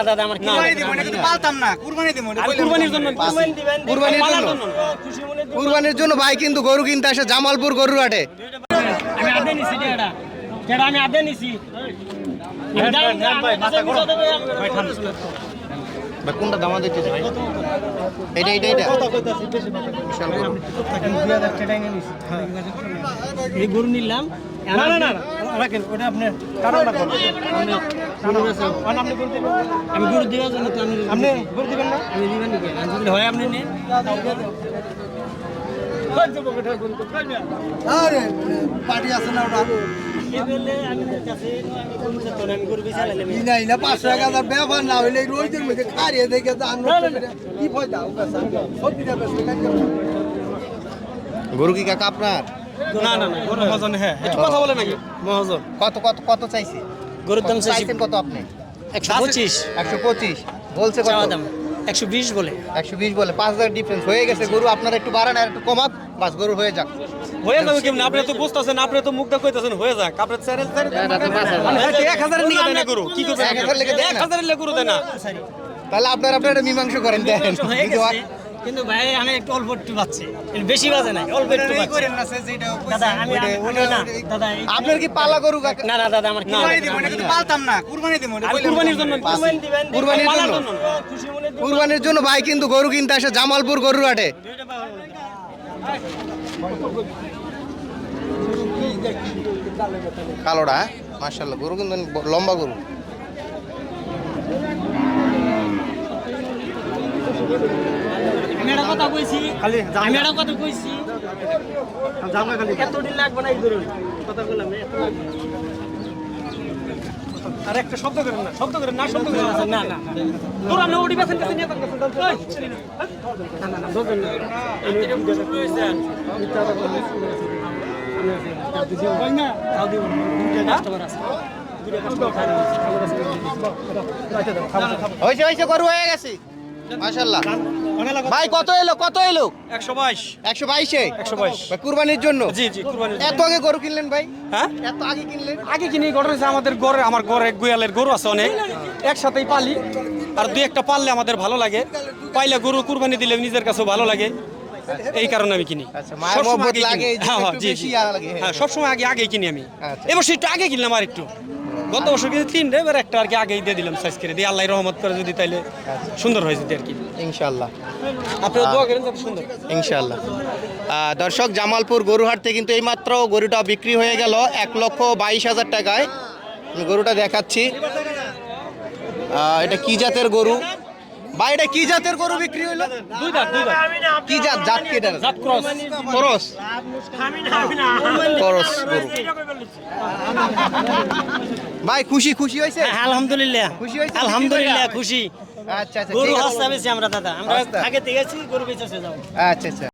দাদা আমার কুরবানি দিব না, কিন্তু পালতাম না, কুরবানি দিব না। কুরবানির জন্য কুরবানি দিবেন, কুরবানির পালার জন্য? জন্য খুশি মনে কুরবানির জন্য ভাই কিন্তু গরু কিনতে আসে জামালপুর গরু হাটে। আমি আদে নিছি এটা যেটা আমি আদে নিছি ভাই কোনটা দামা দিতেছে ভাই? এটা এটা এটা বিশাল গরু। এই গরু নিলাম না না না রাখেন ওটা আপনি কারণটা কোন আপনি গরু দিবেন আমি গরু দেওয়ার জন্য তো আপনি গরু দিবেন না আমি দিবেন নাকি যদি হয় আপনি নেন আরে পার্টি আছে না ওটা? এবেলে আমি কাছে আমি গরু তো আমি গরু বিচালালে ই নাই না 500,000 ব্যাপার না হইলে রোজের মধ্যে খারিয়ে দেখে তো কি ফায়দা ওকে সত্যিটা বেশ গরু কি কাকা আপনার? না না না গরু মহাজন হ্যাঁ একটু কথা বলে নাকি মহাজন কত কত কত চাইছে? গরুর দাম চাইছি চাইছেন কত আপনি? 125 125 বলছে কত? চাওয়া দাম 120 বলে 120 বলে 5000 ডিফারেন্স হয়ে গেছে। গরু আপনারা একটু বাড়ান আর একটু কমাক, বাস গরু হয়ে যাক। হয়ে যাবে কেমন? আপনি তো বুঝতেছেন, আপনি তো মুখটা কইতাছেন হয়ে যাক। আপনি চ্যানেল 1000 নিয়ে দেয় না গরু, কি করবেন? 1000 লেগে দেয় না? 1000 লেগে গরু দেয় না। তাহলে আপনারা একটা মীমাংসা করেন দেখেন। হয়ে গেছে কিন্তু ভাই আমি একটু অল্প একটু পাচ্ছি বেশি বাজে নাই অল্প একটু পাচ্ছি করেন না যেটা দাদা আমি না দাদা আপনার কি পালা গরু কাকা? না না দাদা আমার কুরবানি দিব না, কিন্তু পালতাম না, কুরবানি দিব না। আর কুরবানির জন্য কুরবানি দিবেন কুরবানির পালার জন্য? জন্য খুশি মনে কুরবানির জন্য ভাই কিন্তু গরু কিনতে আসে জামালপুর গরু হাটে। কালোটা মাশাআল্লাহ, গরু কিন্তু লম্বা গরু। আমি একটা কথা কইছি আমি একটা কথা কইছি এতদিন লাগবে না এই ধরুন কথা বললাম এত লাগবে আর একটা শব্দ করেন না, শব্দ করেন না, শব্দ করেন না। না না তোরা না ওডি বেসেন কাছে নিয়ে থাকবে। না না দোকান না তাও দিব দুইটা কাস্টমার আছে দুইটা কাস্টমার হইছে হইছে, গরু হয়ে গেছে মাশাআল্লাহ। ভাই কত এলো কত এলো? 122 122 122 ভাই কুরবানির জন্য? জি জি কুরবানির জন্য। এত আগে গরু কিনলেন ভাই? হ্যাঁ এত আগে কিনলেন? আগে কিনে ঘটনা হচ্ছে আমাদের ঘরে, আমার ঘরে গোয়ালের গরু আছে অনেক, একসাথেই পালি। আর দুই একটা পাললে আমাদের ভালো লাগে, পাইলে গরু কুরবানি দিলে নিজের কাছেও ভালো লাগে, এই কারণে আমি কিনি। আচ্ছা, মায়ের সবসময় মহব্বত আগেই লাগে, কিনি। এই জন্য হ্যাঁ হ্যাঁ একটু জি বেশি জি লাগে। হ্যাঁ সবসময় আগেই কিনি আমি। আচ্ছা। এবছর একটু আগে কিনলাম আর একটু, গত বছর কিন্তু 3 এবার একটা আর কি আগেই দিয়ে দিলাম সাইজ করে দিয়ে, আল্লাহ রহমত করে যদি তাইলে সুন্দর হয়েছে আর কি। ইনশাআল্লাহ আপনারা দোয়া করেন যাতে সুন্দর। ইনশাআল্লাহ। দর্শক, জামালপুর গরুহাট থেকে কিন্তু এইমাত্র গরুটা বিক্রি হয়ে গেল 1,22,000 টাকায়। আমি গরুটা দেখাচ্ছি। এটা কি জাতের গরু ভাই? এটা কি জাতের গরু বিক্রি হইলো? দুই দাঁত কি জাত? জাত কি এটা? জাত ক্রস। করস করস গরু। ভাই খুশি খুশি হয়েছে? আলহামদুলিল্লাহ খুশি হয়েছে? আলহামদুলিল্লাহ খুশি আচ্ছা আচ্ছা গরু ঠিক আছে। হাসতে বেশি আমরা দাদা আমরা হাসতা? আগে থেকে গেছি গরু বেঁচে যাবো আচ্ছা আচ্ছা।